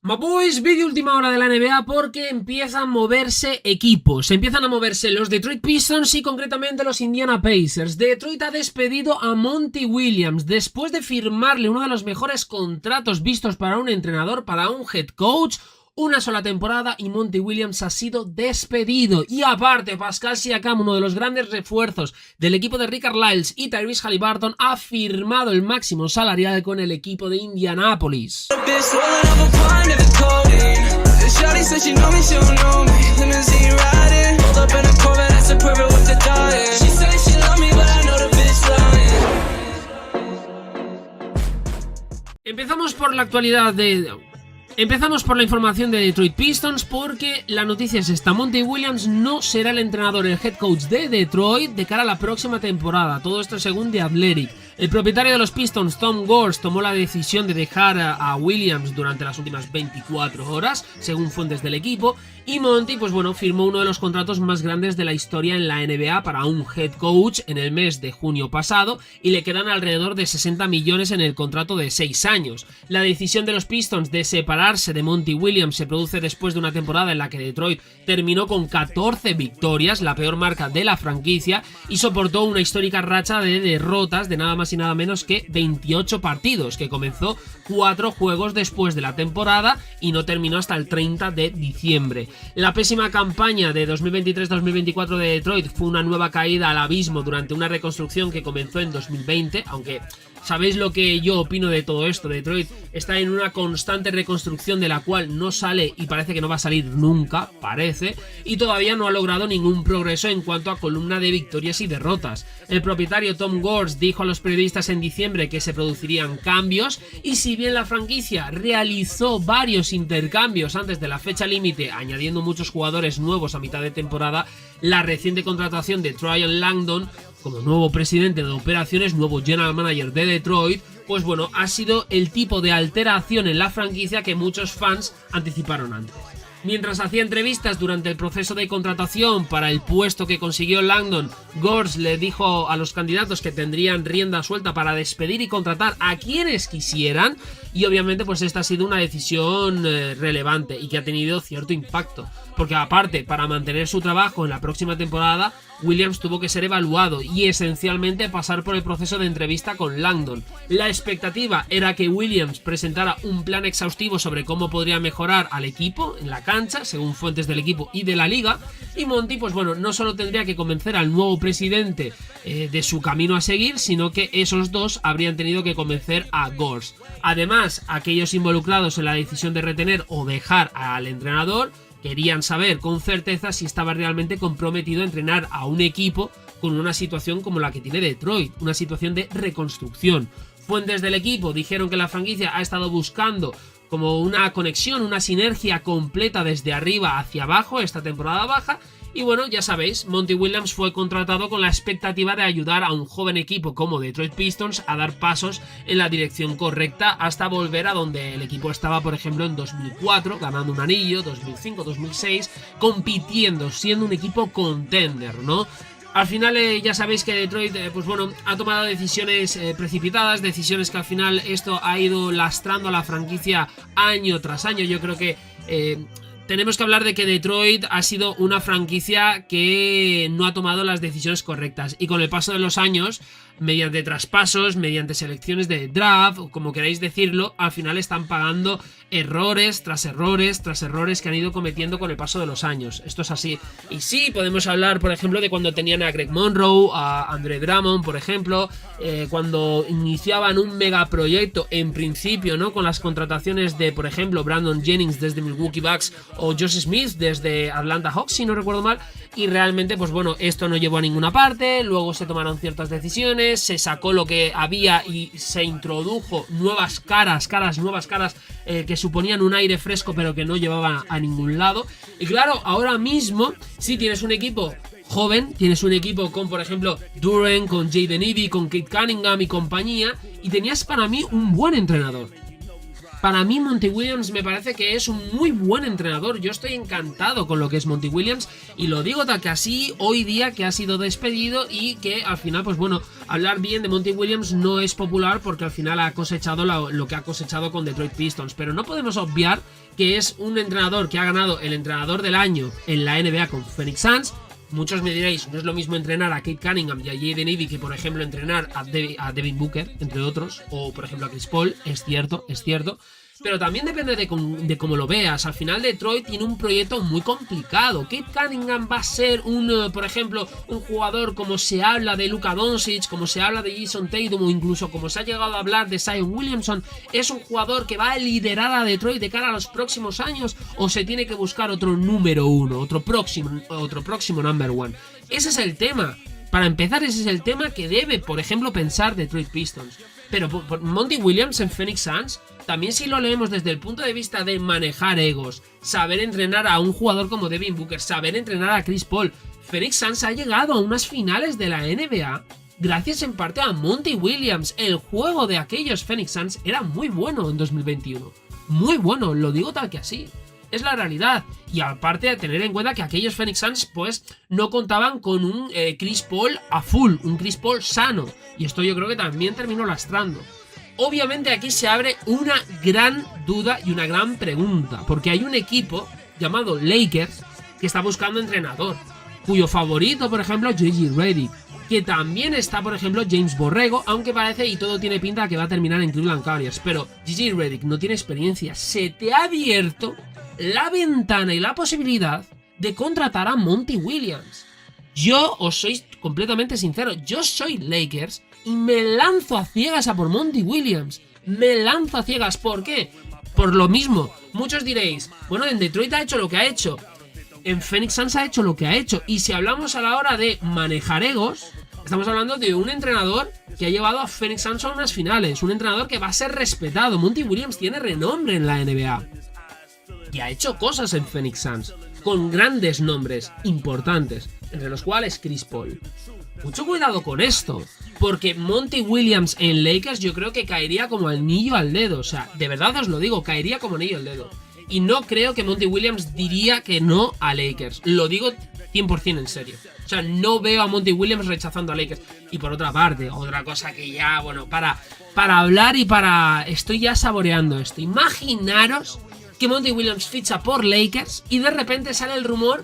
My boys, vídeo última hora de la NBA porque empiezan a moverse equipos. Empiezan a moverse los Detroit Pistons y concretamente los Indiana Pacers. Detroit ha despedido a Monty Williams después de firmarle uno de los mejores contratos vistos para un entrenador, para un head coach. Una sola temporada y Monty Williams ha sido despedido. Y aparte, Pascal Siakam, uno de los grandes refuerzos del equipo de Rick Carlisle y Tyrese Haliburton, ha firmado el máximo salarial con el equipo de Indianápolis. Empezamos por la información de Detroit Pistons porque la noticia es esta: Monty Williams no será el entrenador, el head coach de Detroit de cara a la próxima temporada. Todo esto según The Athletic. El propietario de los Pistons, Tom Gores, tomó la decisión de dejar a Williams durante las últimas 24 horas, según fuentes del equipo, y Monty, pues bueno, firmó uno de los contratos más grandes de la historia en la NBA para un head coach en el mes de junio pasado, y le quedan alrededor de 60 millones en el contrato de 6 años. La decisión de los Pistons de separarse de Monty Williams se produce después de una temporada en la que Detroit terminó con 14 victorias, la peor marca de la franquicia, y soportó una histórica racha de derrotas de nada más y nada menos que 28 partidos, que comenzó 4 juegos después de la temporada y no terminó hasta el 30 de diciembre. La pésima campaña de 2023-2024 de Detroit fue una nueva caída al abismo durante una reconstrucción que comenzó en 2020, aunque sabéis lo que yo opino de todo esto. Detroit está en una constante reconstrucción de la cual no sale y parece que no va a salir nunca, parece, y todavía no ha logrado ningún progreso en cuanto a columna de victorias y derrotas. El propietario Tom Gores dijo a los periodistas en diciembre que se producirían cambios, y si bien la franquicia realizó varios intercambios antes de la fecha límite, añadiendo muchos jugadores nuevos a mitad de temporada, la reciente contratación de Ryan Langdon como nuevo presidente de operaciones, nuevo general manager de Detroit, pues bueno, ha sido el tipo de alteración en la franquicia que muchos fans anticiparon antes. Mientras hacía entrevistas durante el proceso de contratación para el puesto que consiguió Langdon, Gores le dijo a los candidatos que tendrían rienda suelta para despedir y contratar a quienes quisieran, y obviamente pues esta ha sido una decisión relevante y que ha tenido cierto impacto, porque aparte, para mantener su trabajo en la próxima temporada, Williams tuvo que ser evaluado y esencialmente pasar por el proceso de entrevista con Langdon. La expectativa era que Williams presentara un plan exhaustivo sobre cómo podría mejorar al equipo en la cancha, según fuentes del equipo y de la liga, y Monty, pues bueno, no solo tendría que convencer al nuevo presidente de su camino a seguir, sino que esos dos habrían tenido que convencer a Gores. Además, aquellos involucrados en la decisión de retener o dejar al entrenador querían saber con certeza si estaba realmente comprometido a entrenar a un equipo con una situación como la que tiene Detroit, una situación de reconstrucción. Fuentes del equipo dijeron que la franquicia ha estado buscando como una conexión, una sinergia completa desde arriba hacia abajo esta temporada baja. Y bueno, ya sabéis, Monty Williams fue contratado con la expectativa de ayudar a un joven equipo como Detroit Pistons a dar pasos en la dirección correcta hasta volver a donde el equipo estaba, por ejemplo, en 2004, ganando un anillo, 2005, 2006, compitiendo, siendo un equipo contender, ¿no? Al final ya sabéis que Detroit pues bueno, ha tomado decisiones precipitadas, decisiones que al final esto ha ido lastrando a la franquicia año tras año. Yo creo que tenemos que hablar de que Detroit ha sido una franquicia que no ha tomado las decisiones correctas, y con el paso de los años, mediante traspasos, mediante selecciones de draft, o como queráis decirlo, al final están pagando errores tras errores tras errores que han ido cometiendo con el paso de los años. Esto es así. Y sí, podemos hablar, por ejemplo, de cuando tenían a Greg Monroe, a Andre Drummond, por ejemplo, cuando iniciaban un megaproyecto, en principio, ¿no? Con las contrataciones de, por ejemplo, Brandon Jennings desde Milwaukee Bucks o Josh Smith desde Atlanta Hawks, si no recuerdo mal, y realmente, pues bueno, esto no llevó a ninguna parte. Luego se tomaron ciertas decisiones, se sacó lo que había y se introdujo nuevas caras que suponían un aire fresco pero que no llevaban a ningún lado. Y claro, ahora mismo sí tienes un equipo joven, tienes un equipo con, por ejemplo, Duren, con Jaden Ivey, con Kate Cunningham y compañía, y tenías para mí un buen entrenador. Para mí Monty Williams me parece que es un muy buen entrenador. Yo estoy encantado con lo que es Monty Williams, y lo digo tal que así hoy día que ha sido despedido, y que al final, pues bueno, hablar bien de Monty Williams no es popular porque al final ha cosechado lo que ha cosechado con Detroit Pistons. Pero no podemos obviar que es un entrenador que ha ganado el entrenador del año en la NBA con Phoenix Suns. Muchos me diréis, no es lo mismo entrenar a Kate Cunningham y a Jaden Ivey que, por ejemplo, entrenar a Devin Booker, entre otros, o, por ejemplo, a Chris Paul. Es cierto. Pero también depende de cómo lo veas. Al final Detroit tiene un proyecto muy complicado. Kate Cunningham va a ser por ejemplo, un jugador como se habla de Luka Doncic, como se habla de Jason Tatum, o incluso como se ha llegado a hablar de Zion Williamson. ¿Es un jugador que va a liderar a Detroit de cara a los próximos años? ¿O se tiene que buscar otro número uno, otro próximo number one? Ese es el tema. Para empezar, ese es el tema que debe, por ejemplo, pensar Detroit Pistons. Pero por Monty Williams en Phoenix Suns, también si lo leemos desde el punto de vista de manejar egos, saber entrenar a un jugador como Devin Booker, saber entrenar a Chris Paul, Phoenix Suns ha llegado a unas finales de la NBA gracias en parte a Monty Williams. El juego de aquellos Phoenix Suns era muy bueno en 2021. Muy bueno, lo digo tal que así. Es la realidad. Y aparte de tener en cuenta que aquellos Phoenix Suns pues no contaban con un Chris Paul a full, un Chris Paul sano. Y esto yo creo que también terminó lastrando. Obviamente aquí se abre una gran duda y una gran pregunta, porque hay un equipo llamado Lakers que está buscando entrenador, cuyo favorito, por ejemplo, JJ Redick, que también está, por ejemplo, James Borrego, aunque parece y todo tiene pinta que va a terminar en Cleveland Cavaliers, pero JJ Redick no tiene experiencia. Se te ha abierto la ventana y la posibilidad de contratar a Monty Williams. Yo os soy completamente sincero, yo soy Lakers y me lanzo a ciegas a por Monty Williams. Me lanzo a ciegas, ¿por qué? Por lo mismo, muchos diréis, bueno, en Detroit ha hecho lo que ha hecho, en Phoenix Suns ha hecho lo que ha hecho, y si hablamos a la hora de manejar egos, estamos hablando de un entrenador que ha llevado a Phoenix Suns a unas finales, un entrenador que va a ser respetado. Monty Williams tiene renombre en la NBA y ha hecho cosas en Phoenix Suns con grandes nombres importantes, entre los cuales Chris Paul. Mucho cuidado con esto, porque Monty Williams en Lakers yo creo que caería como anillo al dedo. O sea, de verdad os lo digo, caería como anillo al dedo. Y no creo que Monty Williams diría que no a Lakers. Lo digo 100% en serio. O sea, no veo a Monty Williams rechazando a Lakers. Y por otra parte, otra cosa que ya, bueno, para hablar y para... Estoy ya saboreando esto. Imaginaros que Monty Williams ficha por Lakers y de repente sale el rumor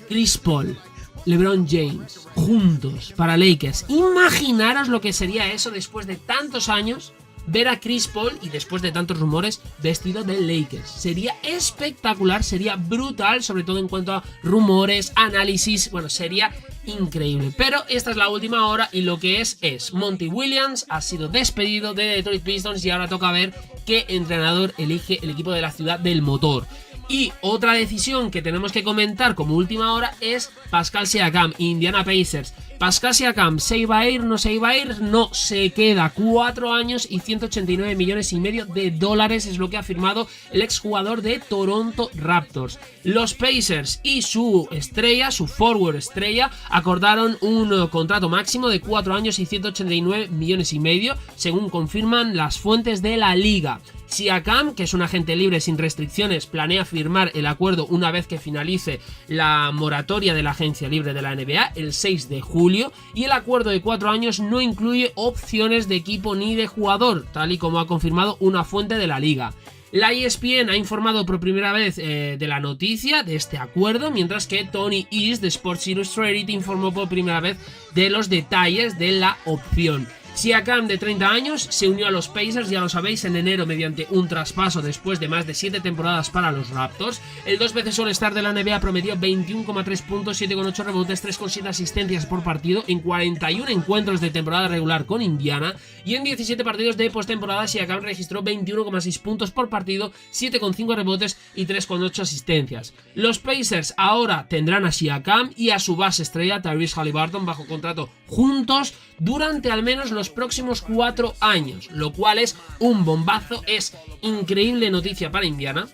Chris Paul, LeBron James, juntos para Lakers. Imaginaros lo que sería eso después de tantos años, ver a Chris Paul y después de tantos rumores vestido de Lakers. Sería espectacular, sería brutal, sobre todo en cuanto a rumores, análisis, bueno, sería increíble. Pero esta es la última hora y lo que es Monty Williams ha sido despedido de Detroit Pistons y ahora toca ver qué entrenador elige el equipo de la ciudad del motor. Y otra decisión que tenemos que comentar como última hora es Pascal Siakam, Indiana Pacers. Pascal Siakam, ¿se iba a ir? ¿No se iba a ir? No, se queda 4 años y 189 millones y medio de dólares, es lo que ha firmado el exjugador de Toronto Raptors. Los Pacers y su estrella, su forward estrella, acordaron un contrato máximo de 4 años y 189 millones y medio, según confirman las fuentes de la liga. Siakam, que es un agente libre sin restricciones, planea firmar el acuerdo una vez que finalice la moratoria de la agencia libre de la NBA el 6 de julio, y el acuerdo de 4 años no incluye opciones de equipo ni de jugador, tal y como ha confirmado una fuente de la liga. La ESPN ha informado por primera vez de la noticia de este acuerdo, mientras que Tony East de Sports Illustrated informó por primera vez de los detalles de la opción. Siakam, de 30 años, se unió a los Pacers, ya lo sabéis, en enero mediante un traspaso después de más de 7 temporadas para los Raptors. El 2 veces All-Star de la NBA promedió 21,3 puntos, 7,8 rebotes, 3,7 asistencias por partido en 41 encuentros de temporada regular con Indiana, y en 17 partidos de postemporada Siakam registró 21,6 puntos por partido, 7,5 rebotes y 3,8 asistencias. Los Pacers ahora tendrán a Siakam y a su base estrella Tyrese Haliburton bajo contrato juntos durante al menos los próximos 4 años, lo cual es un bombazo, es increíble noticia para Indiana.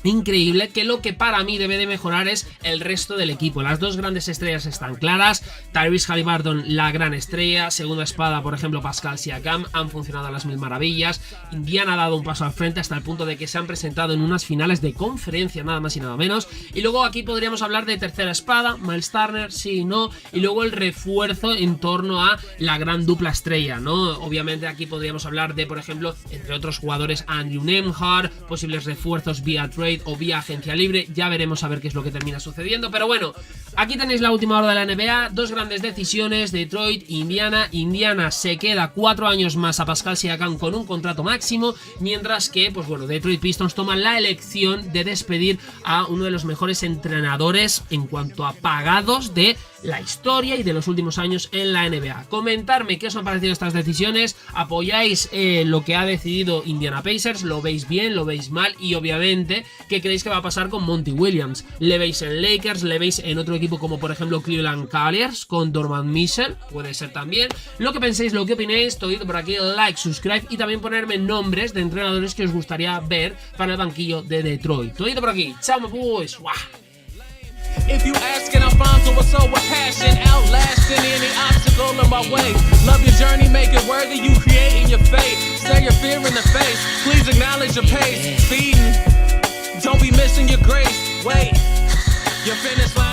increíble, que lo que para mí debe de mejorar es el resto del equipo. Las dos grandes estrellas están claras. Tyrese Haliburton, la gran estrella. Segunda espada, por ejemplo, Pascal Siakam, han funcionado a las mil maravillas. Indiana ha dado un paso al frente hasta el punto de que se han presentado en unas finales de conferencia, nada más y nada menos. Y luego aquí podríamos hablar de tercera espada, Miles Turner, sí y no. Y luego el refuerzo en torno a la gran dupla estrella, ¿no? Obviamente aquí podríamos hablar de, por ejemplo, entre otros jugadores, Andrew Nembhard, posibles refuerzos vía trade o vía agencia libre. Ya veremos a ver qué es lo que termina sucediendo, pero bueno, aquí tenéis la última hora de la NBA. Dos grandes decisiones, Detroit, Indiana. Indiana se queda 4 años más a Pascal Siakam con un contrato máximo, mientras que, pues bueno, Detroit Pistons toman la elección de despedir a uno de los mejores entrenadores en cuanto a pagados de la historia y de los últimos años en la NBA. Comentarme qué os han parecido estas decisiones. ¿Apoyáis lo que ha decidido Indiana Pacers? ¿Lo veis bien? ¿Lo veis mal? Y obviamente, ¿qué creéis que va a pasar con Monty Williams? ¿Le veis en Lakers? ¿Le veis en otro equipo como por ejemplo Cleveland Cavaliers con Donovan Mitchell? Puede ser también. Lo que penséis, lo que opinéis, todo por aquí, like, subscribe y también ponerme nombres de entrenadores que os gustaría ver para el banquillo de Detroit. Todo por aquí. Chao, boys. ¡Wow! If you asking, I'm fine, so it's so with passion, outlasting any obstacle in my way. Love your journey, make it worthy, you creating your fate. Stare your fear in the face, please acknowledge your pace. Feeding, don't be missing your grace. Wait, your finish line.